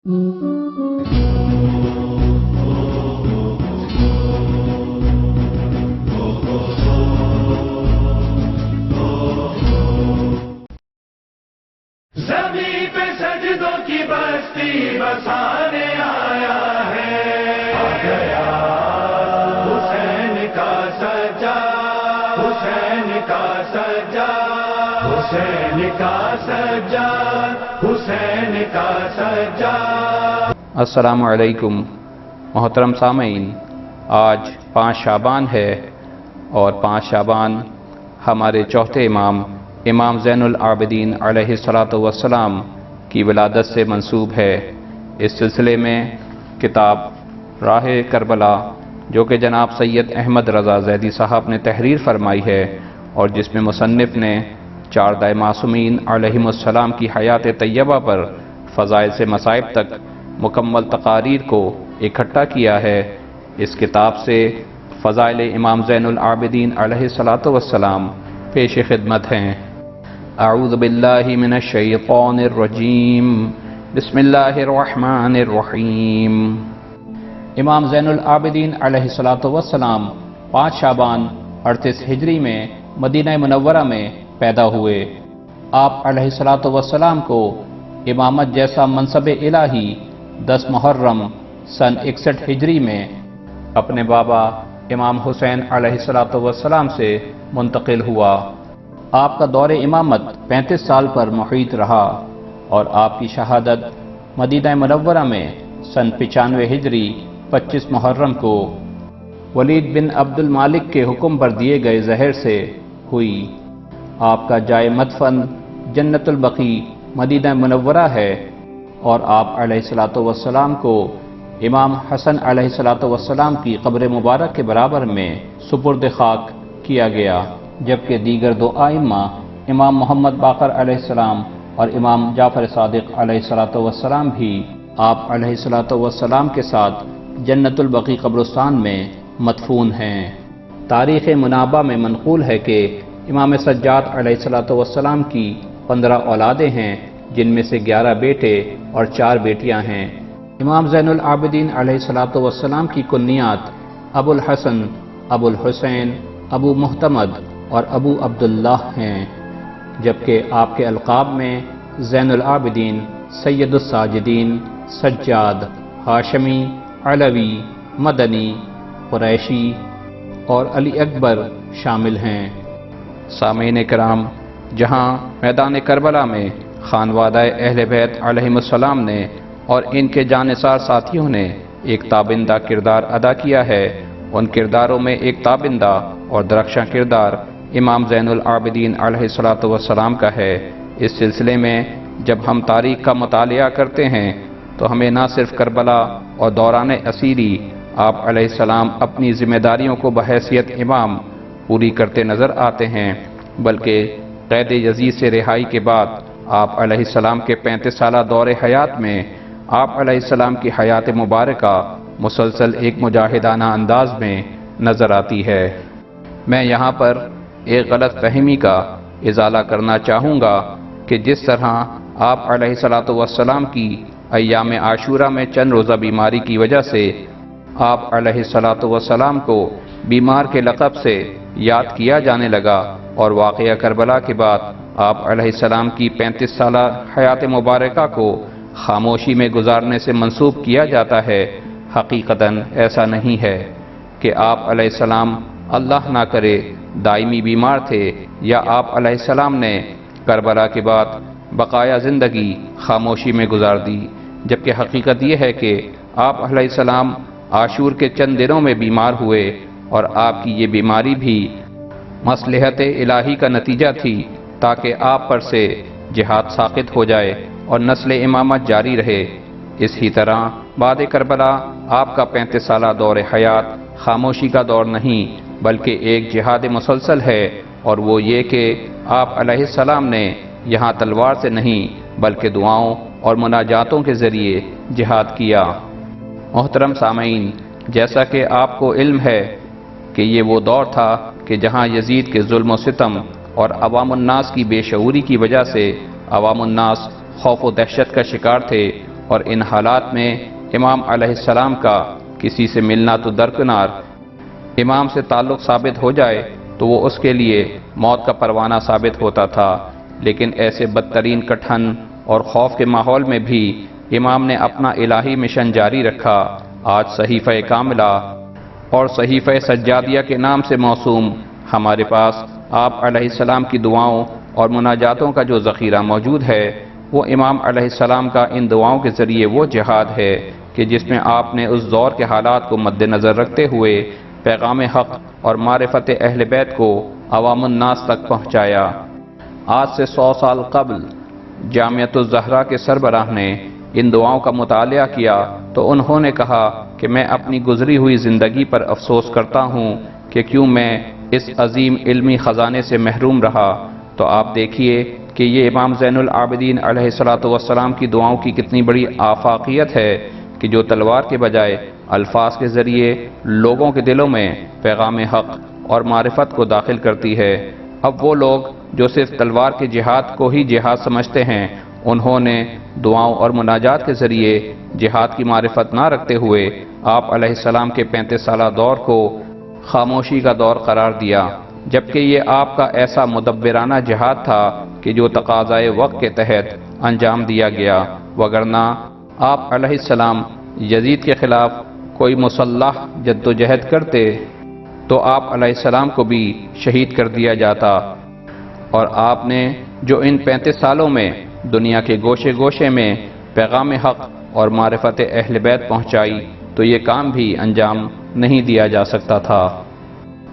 زمین پہ سجدوں کی بستی بسانے آیا ہے، آ گیا حسین کا سجا، حسین کا سجا، حسین کا سجا، حسین کا سجا۔ السلام علیکم محترم سامعین، آج 5 شعبان ہے اور 5 شعبان ہمارے چوتھے امام زین العابدین علیہ الصلاۃ والسلام کی ولادت سے منسوب ہے۔ اس سلسلے میں کتاب راہ کربلا جو کہ جناب سید احمد رضا زیدی صاحب نے تحریر فرمائی ہے اور جس میں مصنف نے 4 دائے معصومین علیہم السلام کی حیات طیبہ پر فضائل سے مصائب تک مکمل تقاریر کو اکٹھا کیا ہے، اس کتاب سے فضائل امام زین العابدین علیہ الصلاۃ والسلام پیش خدمت ہیں۔ اعوذ باللہ من الشیطان الرجیم، بسم اللہ الرحمن الرحیم۔ امام زین العابدین علیہ الصلاۃ والسلام 5 شعبان 38 ہجری میں مدینہ منورہ میں پیدا ہوئے۔ آپ علیہ الصلاۃ والسلام کو امامت جیسا منصب الہی 10 محرم سن 61 ہجری میں اپنے بابا امام حسین علیہ الصلاۃ والسلام سے منتقل ہوا۔ آپ کا دور امامت 35 سال پر محیط رہا اور آپ کی شہادت مدینہ منورہ میں سن 95 ہجری 25 محرم کو ولید بن عبد المالک کے حکم پر دیے گئے زہر سے ہوئی۔ آپ کا جائے مدفن جنت البقیع مدینہ منورہ ہے اور آپ علیہ الصلاۃ والسلام کو امام حسن علیہ الصلاۃ والسلام کی قبر مبارک کے برابر میں سپرد خاک کیا گیا، جبکہ دیگر 2 ائمہ امام محمد باقر علیہ السلام اور امام جعفر صادق علیہ الصلاۃ والسلام بھی آپ علیہ الصلاۃ والسلام کے ساتھ جنت البقیع قبرستان میں مدفون ہیں۔ تاریخ منابع میں منقول ہے کہ امام سجاد علیہ الصلاۃ والسلام کی 15 اولادیں ہیں، جن میں سے 11 بیٹے اور 4 بیٹیاں ہیں۔ امام زین العابدین علیہ الصلاۃ والسلام کی کنیات ابو الحسن، ابو الحسین، ابو محتمد اور ابو عبداللہ ہیں، جبکہ آپ کے القاب میں زین العابدین، سید الساجدین، سجاد، ہاشمی، علوی، مدنی، قریشی اور علی اکبر شامل ہیں۔ سامعین کرام، جہاں میدان کربلا میں خانوادہ اہل بیت علیہم السلام نے اور ان کے جانثار ساتھیوں نے ایک تابندہ کردار ادا کیا ہے، ان کرداروں میں ایک تابندہ اور درخشاں کردار امام زین العابدین علیہ الصلاۃ والسلام کا ہے۔ اس سلسلے میں جب ہم تاریخ کا مطالعہ کرتے ہیں تو ہمیں نہ صرف کربلا اور دوران اسیری آپ علیہ السلام اپنی ذمہ داریوں کو بحیثیت امام پوری کرتے نظر آتے ہیں، بلکہ قید یزید سے رہائی کے بعد آپ علیہ السلام کے 35 سالہ دور حیات میں آپ علیہ السلام کی حیات مبارکہ مسلسل ایک مجاہدانہ انداز میں نظر آتی ہے۔ میں یہاں پر ایک غلط فہمی کا ازالہ کرنا چاہوں گا کہ جس طرح آپ علیہ الصلاۃ والسلام کی ایام عاشورہ میں چند روزہ بیماری کی وجہ سے آپ علیہ الصلاۃ والسلام کو بیمار کے لقب سے یاد کیا جانے لگا اور واقعہ کربلا کے بعد آپ علیہ السلام کی 35 سالہ حیات مبارکہ کو خاموشی میں گزارنے سے منسوب کیا جاتا ہے، حقیقتاً ایسا نہیں ہے کہ آپ علیہ السلام اللہ نہ کرے دائمی بیمار تھے یا آپ علیہ السلام نے کربلا کے بعد بقایا زندگی خاموشی میں گزار دی، جبکہ حقیقت یہ ہے کہ آپ علیہ السلام عاشور کے چند دنوں میں بیمار ہوئے اور آپ کی یہ بیماری بھی مصلحت الہی کا نتیجہ تھی تاکہ آپ پر سے جہاد ساقط ہو جائے اور نسل امامت جاری رہے۔ اسی طرح بعد کربلا آپ کا 35 سالہ دور حیات خاموشی کا دور نہیں بلکہ ایک جہاد مسلسل ہے، اور وہ یہ کہ آپ علیہ السلام نے یہاں تلوار سے نہیں بلکہ دعاؤں اور مناجاتوں کے ذریعے جہاد کیا۔ محترم سامعین، جیسا کہ آپ کو علم ہے کہ یہ وہ دور تھا کہ جہاں یزید کے ظلم و ستم اور عوام الناس کی بے شعوری کی وجہ سے عوام الناس خوف و دہشت کا شکار تھے اور ان حالات میں امام علیہ السلام کا کسی سے ملنا تو درکنار، امام سے تعلق ثابت ہو جائے تو وہ اس کے لیے موت کا پروانہ ثابت ہوتا تھا۔ لیکن ایسے بدترین کٹھن اور خوف کے ماحول میں بھی امام نے اپنا الہی مشن جاری رکھا۔ آج صحیفہ کاملہ اور صحیفہ سجادیہ کے نام سے موسوم ہمارے پاس آپ علیہ السلام کی دعاؤں اور مناجاتوں کا جو ذخیرہ موجود ہے، وہ امام علیہ السلام کا ان دعاؤں کے ذریعے وہ جہاد ہے کہ جس میں آپ نے اس دور کے حالات کو مد نظر رکھتے ہوئے پیغام حق اور معرفت اہل بیت کو عوام الناس تک پہنچایا۔ آج سے 100 سال قبل جامعۃ الزہرا کے سربراہ نے ان دعاؤں کا مطالعہ کیا تو انہوں نے کہا کہ میں اپنی گزری ہوئی زندگی پر افسوس کرتا ہوں کہ کیوں میں اس عظیم علمی خزانے سے محروم رہا۔ تو آپ دیکھیے کہ یہ امام زین العابدین علیہ السلام کی دعاؤں کی کتنی بڑی آفاقیت ہے کہ جو تلوار کے بجائے الفاظ کے ذریعے لوگوں کے دلوں میں پیغام حق اور معرفت کو داخل کرتی ہے۔ اب وہ لوگ جو صرف تلوار کے جہاد کو ہی جہاد سمجھتے ہیں، انہوں نے دعاؤں اور مناجات کے ذریعے جہاد کی معرفت نہ رکھتے ہوئے آپ علیہ السلام کے 35 سالہ دور کو خاموشی کا دور قرار دیا، جبکہ یہ آپ کا ایسا مدبرانہ جہاد تھا کہ جو تقاضائے وقت کے تحت انجام دیا گیا، وگرنہ آپ علیہ السلام یزید کے خلاف کوئی مسلح جدوجہد کرتے تو آپ علیہ السلام کو بھی شہید کر دیا جاتا، اور آپ نے جو ان 35 سالوں میں دنیا کے گوشے گوشے میں پیغام حق اور معرفت اہل بیت پہنچائی تو یہ کام بھی انجام نہیں دیا جا سکتا تھا۔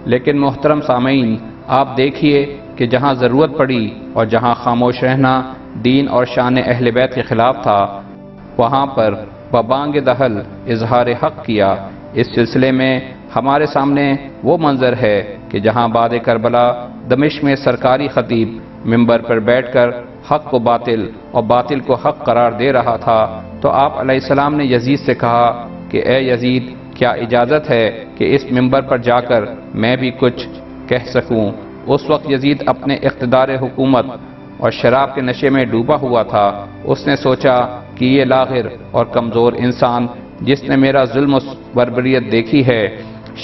لیکن محترم سامعین، آپ دیکھیے کہ جہاں ضرورت پڑی اور جہاں خاموش رہنا دین اور شان اہل بیت کے خلاف تھا، وہاں پر ببانگ دہل اظہار حق کیا۔ اس سلسلے میں ہمارے سامنے وہ منظر ہے کہ جہاں بعد کربلا دمشق میں سرکاری خطیب منبر پر بیٹھ کر حق کو باطل اور باطل کو حق قرار دے رہا تھا تو آپ علیہ السلام نے یزید سے کہا کہ اے یزید، کیا اجازت ہے کہ اس منبر پر جا کر میں بھی کچھ کہہ سکوں؟ اس وقت یزید اپنے اقتدار حکومت اور شراب کے نشے میں ڈوبا ہوا تھا۔ اس نے سوچا کہ یہ لاغر اور کمزور انسان جس نے میرا ظلم و بربریت دیکھی ہے،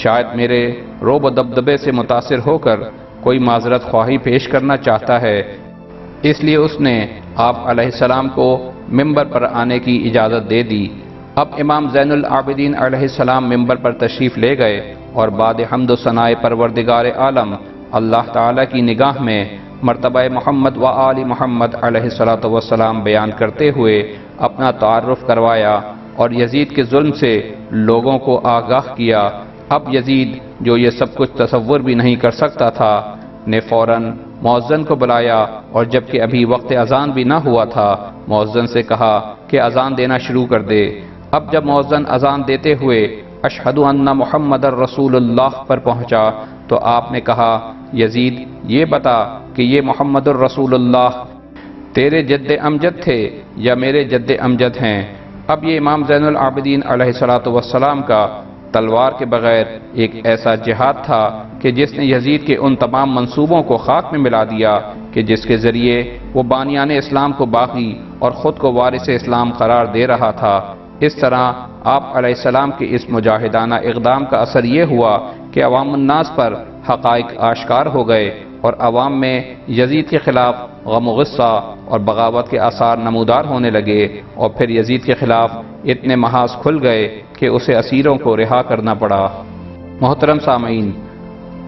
شاید میرے روب و دبدبے سے متاثر ہو کر کوئی معذرت خواہی پیش کرنا چاہتا ہے، اس لیے اس نے آپ علیہ السلام کو منبر پر آنے کی اجازت دے دی۔ اب امام زین العابدین علیہ السلام منبر پر تشریف لے گئے اور بعد حمد و ثناء پروردگار عالم اللہ تعالی کی نگاہ میں مرتبہ محمد و آل محمد علیہ السلام بیان کرتے ہوئے اپنا تعارف کروایا اور یزید کے ظلم سے لوگوں کو آگاہ کیا۔ اب یزید جو یہ سب کچھ تصور بھی نہیں کر سکتا تھا نے فوراً مؤذن کو بلایا، اور جبکہ ابھی وقت اذان بھی نہ ہوا تھا مؤذن سے کہا کہ اذان دینا شروع کر دے۔ اب جب مؤذن اذان دیتے ہوئے اشہد ان محمد الرسول اللہ پر پہنچا تو آپ نے کہا، یزید یہ بتا کہ یہ محمد الرسول اللہ تیرے جد امجد تھے یا میرے جد امجد ہیں؟ اب یہ امام زین العابدین علیہ السلام کا تلوار کے بغیر ایک ایسا جہاد تھا کہ جس نے یزید کے ان تمام منصوبوں کو خاک میں ملا دیا کہ جس کے ذریعے وہ بانیان اسلام کو باقی اور خود کو وارث اسلام قرار دے رہا تھا۔ اس طرح آپ علیہ السلام کے اس مجاہدانہ اقدام کا اثر یہ ہوا کہ عوام الناس پر حقائق آشکار ہو گئے اور عوام میں یزید کے خلاف غم و غصہ اور بغاوت کے آثار نمودار ہونے لگے، اور پھر یزید کے خلاف اتنے محاذ کھل گئے کہ اسے اسیروں کو رہا کرنا پڑا۔ محترم سامعین،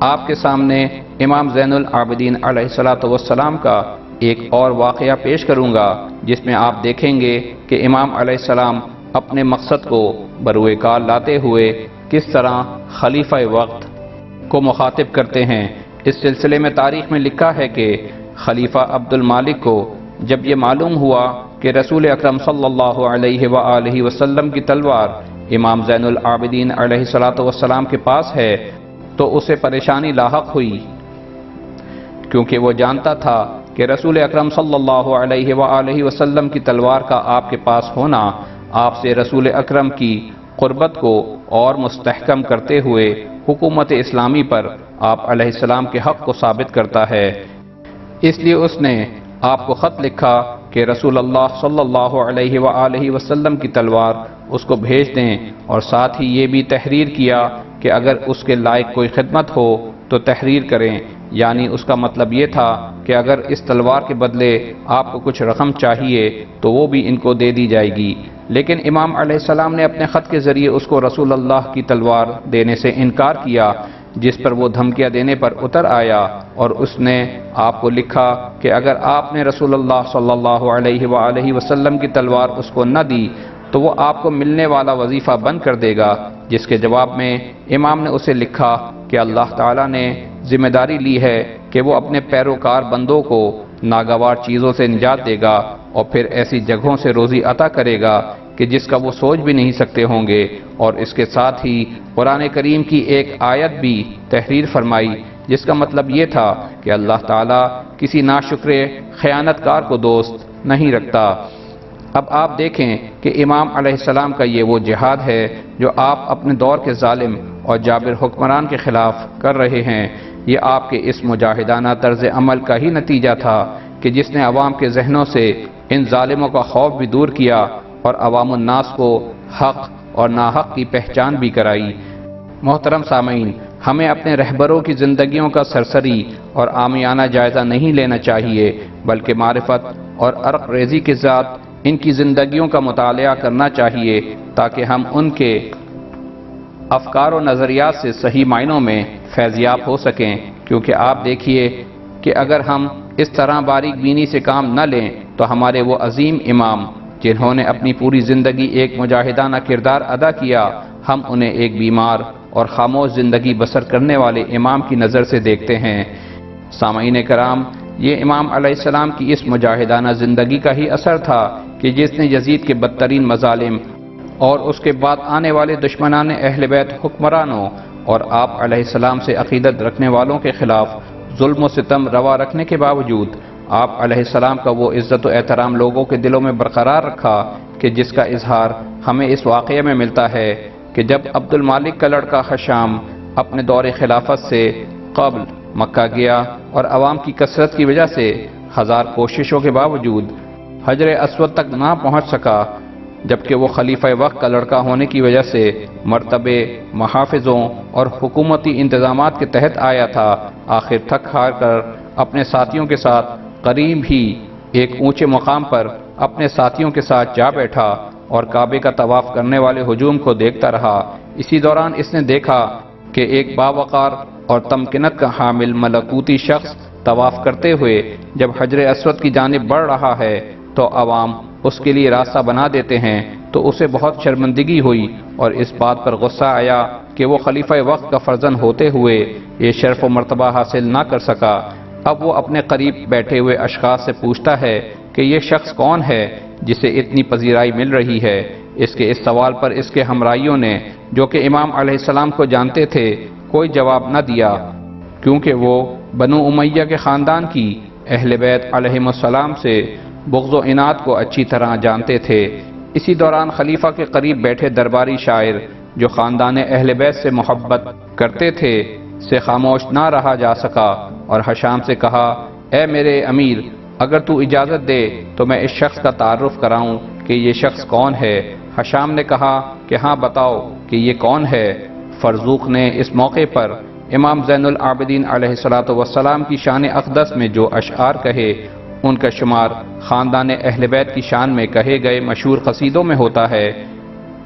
آپ کے سامنے امام زین العابدین علیہ السلام کا ایک اور واقعہ پیش کروں گا جس میں آپ دیکھیں گے کہ امام علیہ السلام اپنے مقصد کو بروئے کار لاتے ہوئے کس طرح خلیفہ وقت کو مخاطب کرتے ہیں۔ اس سلسلے میں تاریخ میں لکھا ہے کہ خلیفہ عبد المالک کو جب یہ معلوم ہوا کہ رسول اکرم صلی اللہ علیہ وآلہ وسلم کی تلوار امام زین العابدین علیہ السلام کے پاس ہے تو اسے پریشانی لاحق ہوئی، کیونکہ وہ جانتا تھا کہ رسول اکرم صلی اللہ علیہ وآلہ وسلم کی تلوار کا آپ کے پاس ہونا آپ سے رسول اکرم کی قربت کو اور مستحکم کرتے ہوئے حکومت اسلامی پر آپ علیہ السلام کے حق کو ثابت کرتا ہے۔ اس لیے اس نے آپ کو خط لکھا کہ رسول اللہ صلی اللہ علیہ وآلہ وسلم کی تلوار اس کو بھیج دیں، اور ساتھ ہی یہ بھی تحریر کیا کہ اگر اس کے لائق کوئی خدمت ہو تو تحریر کریں، یعنی اس کا مطلب یہ تھا کہ اگر اس تلوار کے بدلے آپ کو کچھ رقم چاہیے تو وہ بھی ان کو دے دی جائے گی۔ لیکن امام علیہ السلام نے اپنے خط کے ذریعے اس کو رسول اللہ کی تلوار دینے سے انکار کیا، جس پر وہ دھمکیاں دینے پر اتر آیا، اور اس نے آپ کو لکھا کہ اگر آپ نے رسول اللہ صلی اللہ علیہ وآلہ وسلم کی تلوار اس کو نہ دی تو وہ آپ کو ملنے والا وظیفہ بند کر دے گا، جس کے جواب میں امام نے اسے لکھا کہ اللہ تعالیٰ نے ذمہ داری لی ہے کہ وہ اپنے پیروکار بندوں کو ناگوار چیزوں سے نجات دے گا اور پھر ایسی جگہوں سے روزی عطا کرے گا کہ جس کا وہ سوچ بھی نہیں سکتے ہوں گے، اور اس کے ساتھ ہی قرآن کریم کی ایک آیت بھی تحریر فرمائی جس کا مطلب یہ تھا کہ اللہ تعالیٰ کسی ناشکر خیانت کار کو دوست نہیں رکھتا۔ اب آپ دیکھیں کہ امام علیہ السلام کا یہ وہ جہاد ہے جو آپ اپنے دور کے ظالم اور جابر حکمران کے خلاف کر رہے ہیں۔ یہ آپ کے اس مجاہدانہ طرز عمل کا ہی نتیجہ تھا کہ جس نے عوام کے ذہنوں سے ان ظالموں کا خوف بھی دور کیا اور عوام الناس کو حق اور ناحق کی پہچان بھی کرائی۔ محترم سامعین، ہمیں اپنے رہبروں کی زندگیوں کا سرسری اور عامیانہ جائزہ نہیں لینا چاہیے، بلکہ معرفت اور عرق ریزی کے ساتھ ان کی زندگیوں کا مطالعہ کرنا چاہیے تاکہ ہم ان کے افکار و نظریات سے صحیح معنوں میں فیضیاب ہو سکیں، کیونکہ آپ دیکھیے کہ اگر ہم اس طرح باریک بینی سے کام نہ لیں تو ہمارے وہ عظیم امام جنہوں نے اپنی پوری زندگی ایک مجاہدانہ کردار ادا کیا، ہم انہیں ایک بیمار اور خاموش زندگی بسر کرنے والے امام کی نظر سے دیکھتے ہیں۔ سامعین کرام، یہ امام علیہ السلام کی اس مجاہدانہ زندگی کا ہی اثر تھا کہ جس نے یزید کے بدترین مظالم اور اس کے بعد آنے والے دشمنان اہل بیت حکمرانوں اور آپ علیہ السلام سے عقیدت رکھنے والوں کے خلاف ظلم و ستم روا رکھنے کے باوجود آپ علیہ السلام کا وہ عزت و احترام لوگوں کے دلوں میں برقرار رکھا کہ جس کا اظہار ہمیں اس واقعے میں ملتا ہے کہ جب عبد المالک کا لڑکا حشام اپنے دور خلافت سے قبل مکہ گیا اور عوام کی کثرت کی وجہ سے ہزار کوششوں کے باوجود حجر اسود تک نہ پہنچ سکا، جبکہ وہ خلیفہ وقت کا لڑکا ہونے کی وجہ سے مرتبے، محافظوں اور حکومتی انتظامات کے تحت آیا تھا، آخر تھک ہار کر اپنے ساتھیوں کے ساتھ قریب ہی ایک اونچے مقام پر اپنے ساتھیوں کے ساتھ جا بیٹھا اور کعبے کا طواف کرنے والے ہجوم کو دیکھتا رہا۔ اسی دوران اس نے دیکھا کہ ایک باوقار اور تمکنت کا حامل ملکوتی شخص طواف کرتے ہوئے جب حجر اسود کی جانب بڑھ رہا ہے تو عوام اس کے لیے راستہ بنا دیتے ہیں، تو اسے بہت شرمندگی ہوئی اور اس بات پر غصہ آیا کہ وہ خلیفہ وقت کا فرزند ہوتے ہوئے یہ شرف و مرتبہ حاصل نہ کر سکا۔ اب وہ اپنے قریب بیٹھے ہوئے اشخاص سے پوچھتا ہے کہ یہ شخص کون ہے جسے اتنی پذیرائی مل رہی ہے۔ اس کے اس سوال پر اس کے ہمراہیوں نے، جو کہ امام علیہ السلام کو جانتے تھے، کوئی جواب نہ دیا، کیونکہ وہ بنو امیہ کے خاندان کی اہل بیت علیہم السلام سے بغض و عناد کو اچھی طرح جانتے تھے۔ اسی دوران خلیفہ کے قریب بیٹھے درباری شاعر جو خاندان اہل بیت سے محبت کرتے تھے سے خاموش نہ رہا جا سکا اور حشام سے کہا، اے میرے امیر، اگر تو اجازت دے تو میں اس شخص کا تعارف کراؤں کہ یہ شخص کون ہے۔ حشام نے کہا کہ ہاں بتاؤ کہ یہ کون ہے۔ فرزوق نے اس موقع پر امام زین العابدین علیہ السلام کی شان اقدس میں جو اشعار کہے ان کا شمار خاندان اہل بیت کی شان میں کہے گئے مشہور قصیدوں میں ہوتا ہے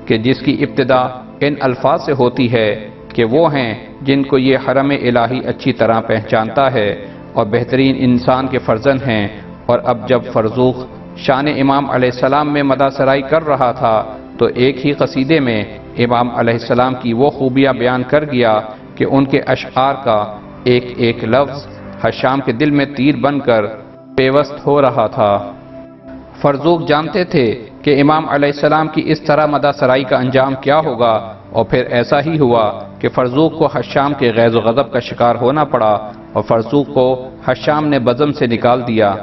کہ جس کی ابتدا ان الفاظ سے ہوتی ہے کہ وہ ہیں جن کو یہ حرم الہی اچھی طرح پہچانتا ہے اور بہترین انسان کے فرزند ہیں۔ اور اب جب فرزوق شان امام علیہ السلام میں مدح سرائی کر رہا تھا تو ایک ہی قصیدے میں امام علیہ السلام کی وہ خوبیاں بیان کر گیا کہ ان کے اشعار کا ایک ایک لفظ حشام کے دل میں تیر بن کر پیوست ہو رہا تھا۔ فرزوق جانتے تھے کہ امام علیہ السلام کی اس طرح مدح سرائی کا انجام کیا ہوگا، اور پھر ایسا ہی ہوا کہ فرزوق کو حشام کے غیظ و غضب کا شکار ہونا پڑا اور فرزوق کو حشام نے بزم سے نکال دیا۔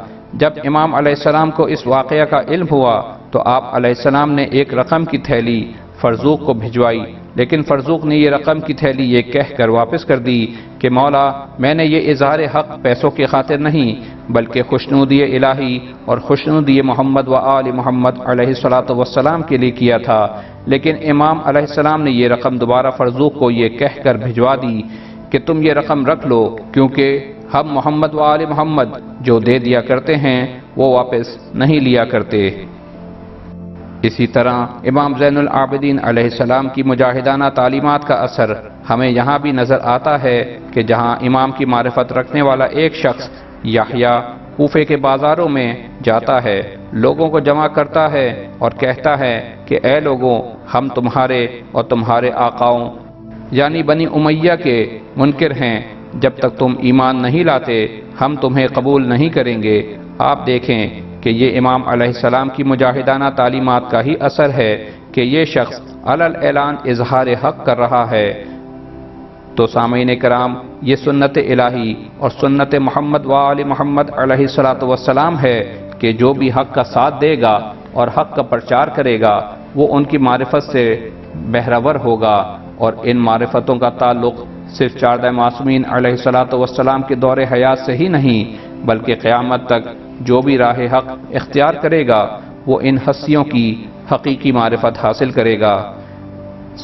جب امام علیہ السلام کو اس واقعہ کا علم ہوا تو آپ علیہ السلام نے ایک رقم کی تھیلی فرزوق کو بھجوائی لیکن فرزوق نے یہ رقم کی تھیلی یہ کہہ کر واپس کر دی کہ مولا میں نے یہ اظہار حق پیسوں کی خاطر نہیں بلکہ خوشنودی الہی اور خوشنودی محمد و آل محمد علیہ الصلوۃ والسلام کے لیے کیا تھا۔ لیکن امام علیہ السلام نے یہ رقم دوبارہ فرزوق کو یہ کہہ کر بھجوا دی کہ تم یہ رقم رکھ لو، کیونکہ ہم محمد و آل محمد جو دے دیا کرتے ہیں وہ واپس نہیں لیا کرتے۔ اسی طرح امام زین العابدین علیہ السلام کی مجاہدانہ تعلیمات کا اثر ہمیں یہاں بھی نظر آتا ہے کہ جہاں امام کی معرفت رکھنے والا ایک شخص یحییٰ کوفے کے بازاروں میں جاتا ہے، لوگوں کو جمع کرتا ہے اور کہتا ہے کہ اے لوگوں، ہم تمہارے اور تمہارے آقاؤں یعنی بنی امیہ کے منکر ہیں، جب تک تم ایمان نہیں لاتے ہم تمہیں قبول نہیں کریں گے۔ آپ دیکھیں کہ یہ امام علیہ السلام کی مجاہدانہ تعلیمات کا ہی اثر ہے کہ یہ شخص علل اعلان اظہار حق کر رہا ہے۔ تو سامعین کرام، یہ سنت الہی اور سنت محمد و آل محمد علیہ الصلوۃ والسلام ہے کہ جو بھی حق کا ساتھ دے گا اور حق کا پرچار کرے گا وہ ان کی معرفت سے بہرور ہوگا، اور ان معرفتوں کا تعلق صرف 14 معصومین علیہ الصلوۃ والسلام کے دور حیات سے ہی نہیں بلکہ قیامت تک جو بھی راہ حق اختیار کرے گا وہ ان ہستیوں کی حقیقی معرفت حاصل کرے گا۔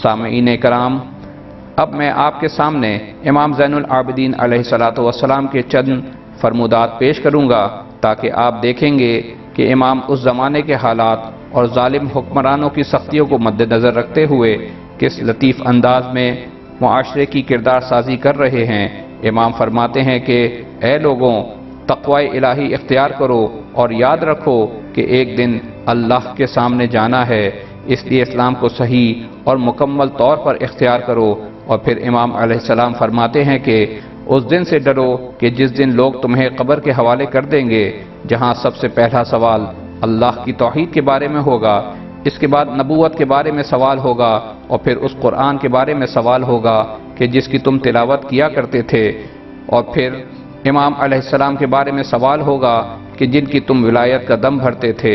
سامعین کرام، اب میں آپ کے سامنے امام زین العابدین علیہ الصلوۃ والسلام کے چند فرمودات پیش کروں گا تاکہ آپ دیکھیں گے کہ امام اس زمانے کے حالات اور ظالم حکمرانوں کی سختیوں کو مد نظر رکھتے ہوئے کس لطیف انداز میں معاشرے کی کردار سازی کر رہے ہیں۔ امام فرماتے ہیں کہ اے لوگوں، تقوی الہی اختیار کرو اور یاد رکھو کہ ایک دن اللہ کے سامنے جانا ہے، اس لیے اسلام کو صحیح اور مکمل طور پر اختیار کرو۔ اور پھر امام علیہ السلام فرماتے ہیں کہ اس دن سے ڈرو کہ جس دن لوگ تمہیں قبر کے حوالے کر دیں گے، جہاں سب سے پہلا سوال اللہ کی توحید کے بارے میں ہوگا، اس کے بعد نبوت کے بارے میں سوال ہوگا، اور پھر اس قرآن کے بارے میں سوال ہوگا کہ جس کی تم تلاوت کیا کرتے تھے، اور پھر امام علیہ السلام کے بارے میں سوال ہوگا کہ جن کی تم ولایت کا دم بھرتے تھے۔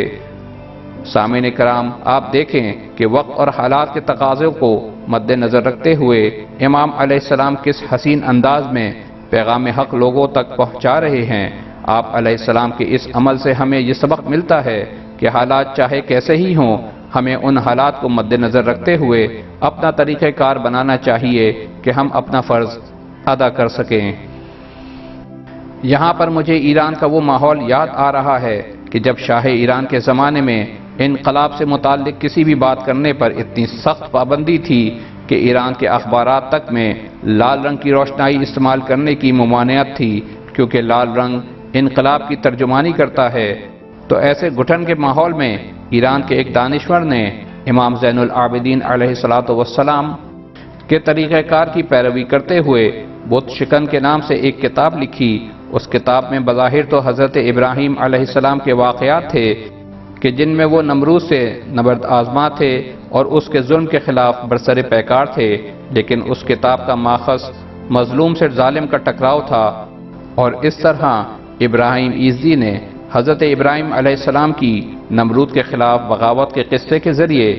سامعین کرام، آپ دیکھیں کہ وقت اور حالات کے تقاضوں کو مد نظر رکھتے ہوئے امام علیہ السلام کس حسین انداز میں پیغام حق لوگوں تک پہنچا رہے ہیں۔ آپ علیہ السلام کے اس عمل سے ہمیں یہ سبق ملتا ہے کہ حالات چاہے کیسے ہی ہوں، ہمیں ان حالات کو مد نظر رکھتے ہوئے اپنا طریقہ کار بنانا چاہیے کہ ہم اپنا فرض ادا کر سکیں۔ یہاں پر مجھے ایران کا وہ ماحول یاد آ رہا ہے کہ جب شاہ ایران کے زمانے میں انقلاب سے متعلق کسی بھی بات کرنے پر اتنی سخت پابندی تھی کہ ایران کے اخبارات تک میں لال رنگ کی روشنائی استعمال کرنے کی ممانعت تھی، کیونکہ لال رنگ انقلاب کی ترجمانی کرتا ہے۔ تو ایسے گھٹن کے ماحول میں ایران کے ایک دانشور نے امام زین العابدین علیہ الصلوۃ والسلام کے طریقہ کار کی پیروی کرتے ہوئے بت شکن کے نام سے ایک کتاب لکھی۔ اس کتاب میں بظاہر تو حضرت ابراہیم علیہ السلام کے واقعات تھے کہ جن میں وہ نمرود سے نبرد آزما تھے اور اس کے ظلم کے خلاف برسر پیکار تھے، لیکن اس کتاب کا ماخذ مظلوم سے ظالم کا ٹکراؤ تھا، اور اس طرح ابراہیم ایزدی نے حضرت ابراہیم علیہ السلام کی نمرود کے خلاف بغاوت کے قصے کے ذریعے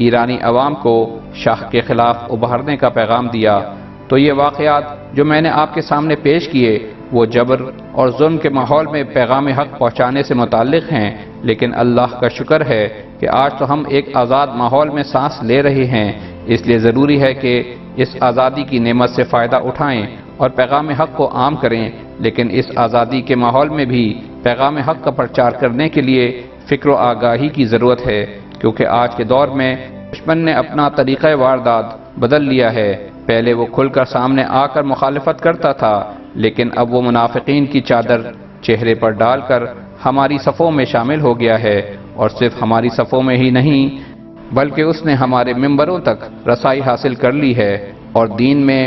ایرانی عوام کو شاہ کے خلاف ابھرنے کا پیغام دیا۔ تو یہ واقعات جو میں نے آپ کے سامنے پیش کیے وہ جبر اور ظلم کے ماحول میں پیغام حق پہنچانے سے متعلق ہیں، لیکن اللہ کا شکر ہے کہ آج تو ہم ایک آزاد ماحول میں سانس لے رہے ہیں، اس لیے ضروری ہے کہ اس آزادی کی نعمت سے فائدہ اٹھائیں اور پیغام حق کو عام کریں۔ لیکن اس آزادی کے ماحول میں بھی پیغام حق کا پرچار کرنے کے لیے فکر و آگاہی کی ضرورت ہے، کیونکہ آج کے دور میں دشمن نے اپنا طریقہ واردات بدل لیا ہے۔ پہلے وہ کھل کر سامنے آ کر مخالفت کرتا تھا، لیکن اب وہ منافقین کی چادر چہرے پر ڈال کر ہماری صفوں میں شامل ہو گیا ہے، اور صرف ہماری صفوں میں ہی نہیں بلکہ اس نے ہمارے ممبروں تک رسائی حاصل کر لی ہے، اور دین میں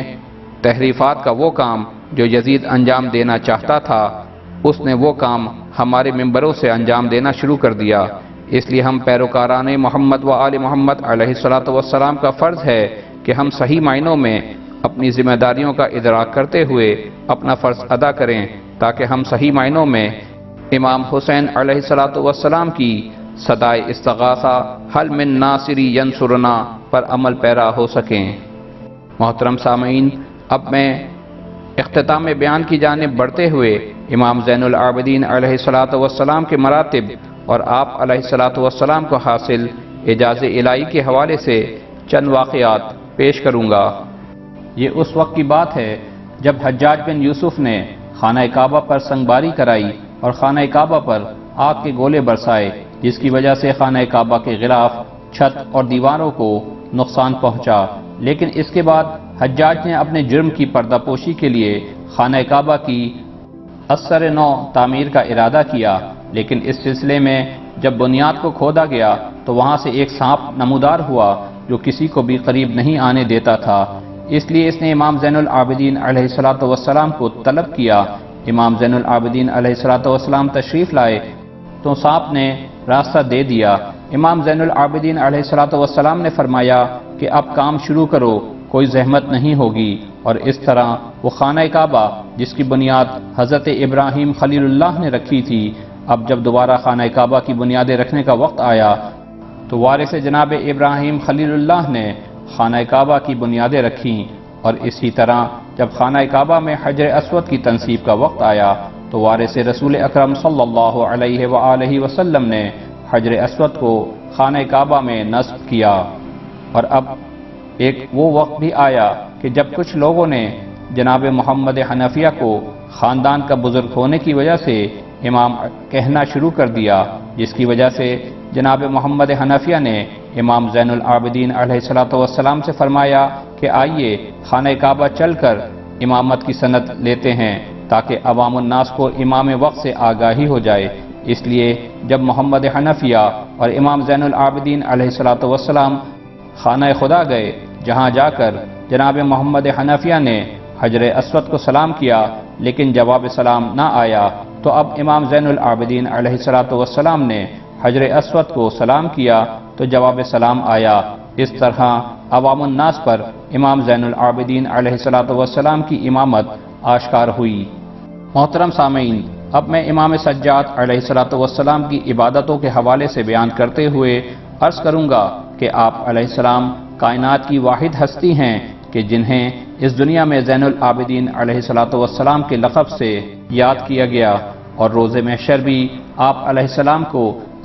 تحریفات کا وہ کام جو یزید انجام دینا چاہتا تھا اس نے وہ کام ہمارے ممبروں سے انجام دینا شروع کر دیا۔ اس لیے ہم پیروکاران محمد و آل محمد علیہ الصلوۃ والسلام کا فرض ہے کہ ہم صحیح معنوں میں اپنی ذمہ داریوں کا ادراک کرتے ہوئے اپنا فرض ادا کریں، تاکہ ہم صحیح معنوں میں امام حسین علیہ الصلوۃ والسلام کی صدائے استغاثہ حل من ناصری ینصرنا پر عمل پیرا ہو سکیں۔ محترم سامعین، اب میں اختتام بیان کی جانب بڑھتے ہوئے امام زین العابدین علیہ الصلوۃ والسلام کے مراتب اور آپ علیہ الصلوۃ والسلام کو حاصل اعجاز الہی کے حوالے سے چند واقعات پیش کروں گا۔ یہ اس وقت کی بات ہے جب حجاج بن یوسف نے خانہ کعبہ پر سنگباری کرائی اور خانہ کعبہ پر آگ کے گولے برسائے، جس کی وجہ سے خانہ کعبہ کے غلاف، چھت اور دیواروں کو نقصان پہنچا۔ لیکن اس کے بعد حجاج نے اپنے جرم کی پردہ پوشی کے لیے خانہ کعبہ کی اثر نو تعمیر کا ارادہ کیا، لیکن اس سلسلے میں جب بنیاد کو کھودا گیا تو وہاں سے ایک سانپ نمودار ہوا جو کسی کو بھی قریب نہیں آنے دیتا تھا۔ اس لیے اس نے امام زین العابدین علیہ الصلوۃ والسلام کو طلب کیا۔ امام زین العابدین علیہ الصلوۃ والسلام تشریف لائے تو سانپ نے راستہ دے دیا۔ امام زین العابدین علیہ الصلوۃ والسلام نے فرمایا کہ اب کام شروع کرو، کوئی زحمت نہیں ہوگی، اور اس طرح وہ خانہ کعبہ جس کی بنیاد حضرت ابراہیم خلیل اللہ نے رکھی تھی، اب جب دوبارہ خانہ کعبہ کی بنیادیں رکھنے کا وقت آیا تو وارث جناب ابراہیم خلیل اللہ نے خانہ کعبہ کی بنیادیں رکھیں، اور اسی طرح جب خانہ کعبہ میں حجر اسود کی تنصیب کا وقت آیا تو وارث رسول اکرم صلی اللہ علیہ وآلہ وسلم نے حجر اسود کو خانہ کعبہ میں نصب کیا۔ اور اب ایک وہ وقت بھی آیا کہ جب کچھ لوگوں نے جناب محمد حنفیہ کو خاندان کا بزرگ ہونے کی وجہ سے امام کہنا شروع کر دیا، جس کی وجہ سے جناب محمد حنفیہ نے امام زین العابدین علیہ الصلوۃ والسلام سے فرمایا کہ آئیے خانہ کعبہ چل کر امامت کی سند لیتے ہیں تاکہ عوام الناس کو امام وقت سے آگاہی ہو جائے۔ اس لیے جب محمد حنفیہ اور امام زین العابدین علیہ الصلوۃ والسلام خانہ خدا گئے، جہاں جا کر جناب محمد حنفیہ نے حجر اسود کو سلام کیا لیکن جواب سلام نہ آیا، تو اب امام زین العابدین علیہ الصلوۃ والسلام نے حجر اسود کو سلام کیا تو جواب سلام آیا۔ اس طرح عوام الناس پر امام زین العابدین علیہ الصلوۃ والسلام کی امامت آشکار ہوئی۔ محترم سامعین، اب میں امام سجاد علیہ الصلوۃ والسلام کی عبادتوں کے حوالے سے بیان کرتے ہوئے عرض کروں گا کہ آپ علیہ السلام کائنات کی واحد ہستی ہیں کہ جنہیں اس دنیا میں زین العابدین علیہ الصلوۃ والسلام کے لقب سے یاد کیا گیا، اور روز محشر بھی آپ علیہ السلام کو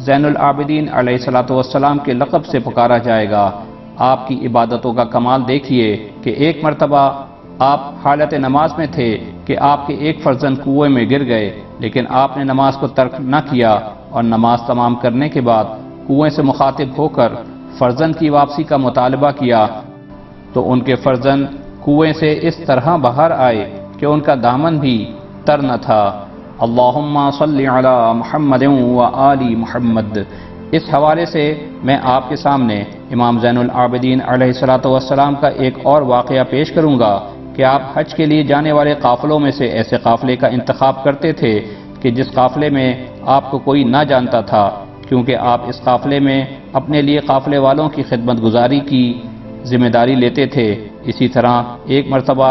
زین العابدین علیہ الصلوۃ والسلام کے لقب سے پکارا جائے گا۔ آپ کی عبادتوں کا کمال دیکھیے کہ ایک مرتبہ آپ حالت نماز میں تھے کہ آپ کے ایک فرزند کنویں میں گر گئے، لیکن آپ نے نماز کو ترک نہ کیا، اور نماز تمام کرنے کے بعد کنویں سے مخاطب ہو کر فرزند کی واپسی کا مطالبہ کیا تو ان کے فرزند کنویں سے اس طرح باہر آئے کہ ان کا دامن بھی تر نہ تھا۔ اللہم صلی علی محمد و آل محمد۔ اس حوالے سے میں آپ کے سامنے امام زین العابدین علیہ الصلوۃ والسلام کا ایک اور واقعہ پیش کروں گا کہ آپ حج کے لیے جانے والے قافلوں میں سے ایسے قافلے کا انتخاب کرتے تھے کہ جس قافلے میں آپ کو کوئی نہ جانتا تھا، کیونکہ آپ اس قافلے میں اپنے لیے قافلے والوں کی خدمت گزاری کی ذمہ داری لیتے تھے۔ اسی طرح ایک مرتبہ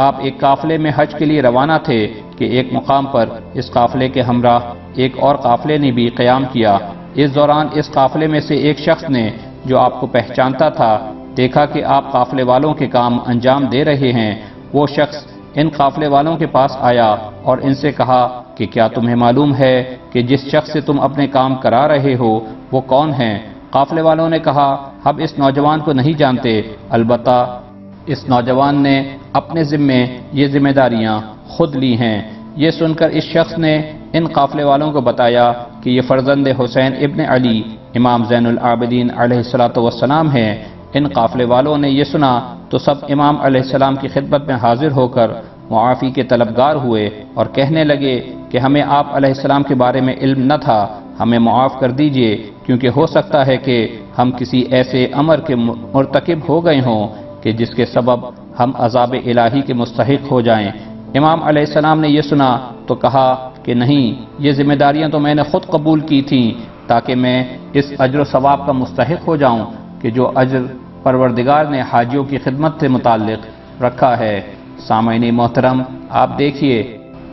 آپ ایک قافلے میں حج کے لیے روانہ تھے کہ ایک مقام پر اس قافلے کے ہمراہ ایک اور قافلے نے بھی قیام کیا۔ اس دوران اس قافلے میں سے ایک شخص نے جو آپ کو پہچانتا تھا دیکھا کہ آپ قافلے والوں کے کام انجام دے رہے ہیں۔ وہ شخص ان قافلے والوں کے پاس آیا اور ان سے کہا کہ کیا تمہیں معلوم ہے کہ جس شخص سے تم اپنے کام کرا رہے ہو وہ کون ہیں؟ قافلے والوں نے کہا ہم اس نوجوان کو نہیں جانتے، البتہ اس نوجوان نے اپنے ذمے یہ ذمہ داریاں خود لی ہیں۔ یہ سن کر اس شخص نے ان قافلے والوں کو بتایا کہ یہ فرزند حسین ابن علی امام زین العابدین علیہ الصلوۃ والسلام ہیں۔ ان قافلے والوں نے یہ سنا تو سب امام علیہ السلام کی خدمت میں حاضر ہو کر معافی کے طلبگار ہوئے اور کہنے لگے کہ ہمیں آپ علیہ السلام کے بارے میں علم نہ تھا، ہمیں معاف کر دیجئے، کیونکہ ہو سکتا ہے کہ ہم کسی ایسے امر کے مرتکب ہو گئے ہوں کہ جس کے سبب ہم عذاب الہی کے مستحق ہو جائیں۔ امام علیہ السلام نے یہ سنا تو کہا کہ نہیں، یہ ذمہ داریاں تو میں نے خود قبول کی تھیں تاکہ میں اس اجر و ثواب کا مستحق ہو جاؤں کہ جو اجر پروردگار نے حاجیوں کی خدمت سے متعلق رکھا ہے۔ سامعین محترم، آپ دیکھیے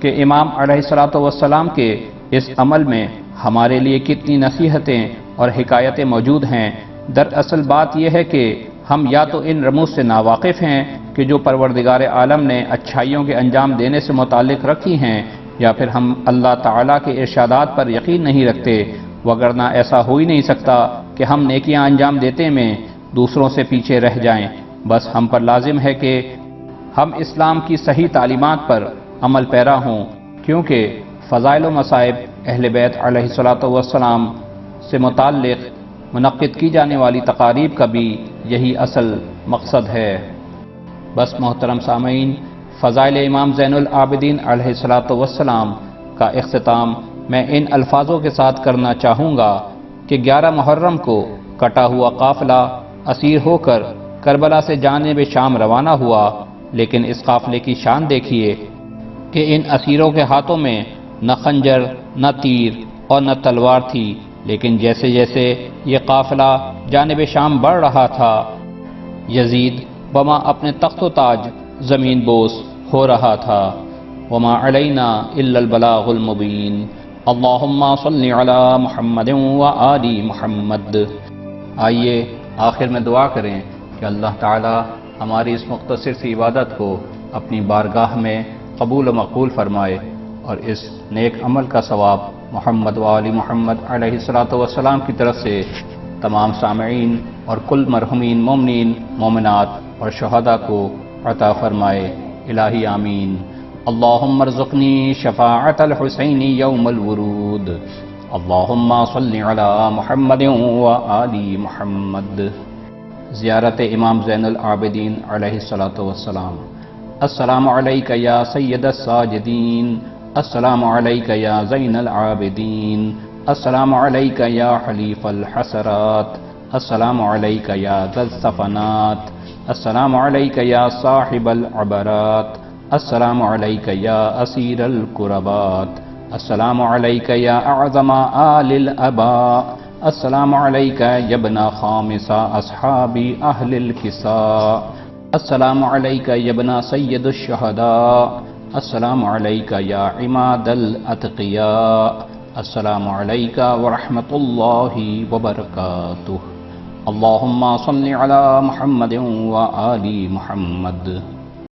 کہ امام علیہ الصلوۃ والسلام کے اس عمل میں ہمارے لیے کتنی نصیحتیں اور حکایتیں موجود ہیں۔ دراصل بات یہ ہے کہ ہم یا تو ان رموز سے ناواقف ہیں کہ جو پروردگار عالم نے اچھائیوں کے انجام دینے سے متعلق رکھی ہیں، یا پھر ہم اللہ تعالیٰ کے ارشادات پر یقین نہیں رکھتے، وگرنہ ایسا ہو ہی نہیں سکتا کہ ہم نیکیاں انجام دیتے میں دوسروں سے پیچھے رہ جائیں۔ بس ہم پر لازم ہے کہ ہم اسلام کی صحیح تعلیمات پر عمل پیرا ہوں، کیونکہ فضائل و مصائب اہل بیت علیہ الصلاۃ والسلام سے متعلق منعقد کی جانے والی تقاریب کا بھی یہی اصل مقصد ہے۔ بس محترم سامعین، فضائل امام زین العابدین علیہ الصلاۃ والسلام کا اختتام میں ان الفاظوں کے ساتھ کرنا چاہوں گا کہ 11 محرم کو کٹا ہوا قافلہ اسیر ہو کر کربلا سے جانب شام روانہ ہوا، لیکن اس قافلے کی شان دیکھیے کہ ان اسیروں کے ہاتھوں میں نہ خنجر، نہ تیر اور نہ تلوار تھی، لیکن جیسے جیسے یہ قافلہ جانب شام بڑھ رہا تھا، یزید وما اپنے تخت و تاج زمین بوس ہو رہا تھا۔ وما علینا الا البلاغ المبین، اللہم صلی علی محمد وآل محمد۔ آئیے آخر میں دعا کریں کہ اللہ تعالی ہماری اس مختصر سی عبادت کو اپنی بارگاہ میں قبول و مقبول فرمائے، اور اس نیک عمل کا ثواب محمد وآل محمد علیہ الصلاۃ والسلام کی طرف سے تمام سامعین اور کل مرحومین مومنین، مومنات اور شہداء کو عطا فرمائے، الہی آمین۔ اللہم ارزقنی شفاعت الحسین یوم الورود، اللہم صلی علی محمد وآل محمد۔ زیارت امام زین العابدین علیہ الصلاۃ والسلام۔ السلام علیک یا سید الساجدین، السلام علیک یا زین العابدین، السلام علیک یا حلیف الحسرات، السلام علیک یا ذا الصفنات، السلام علیک یا صاحب العبرات، السلام علیک یا اسیر الکربات، السلام علیک یا اعظم آل الاباء، السلام علیک یا ابن خامس اصحاب اہل الکساء، السلام علیک یا ابن سید الشہداء، السلام علیک یا عماد الاتقیاء، السلام علیک ورحمۃ اللہ وبرکاتہ۔ اللہم صلی علی محمد وآل محمد۔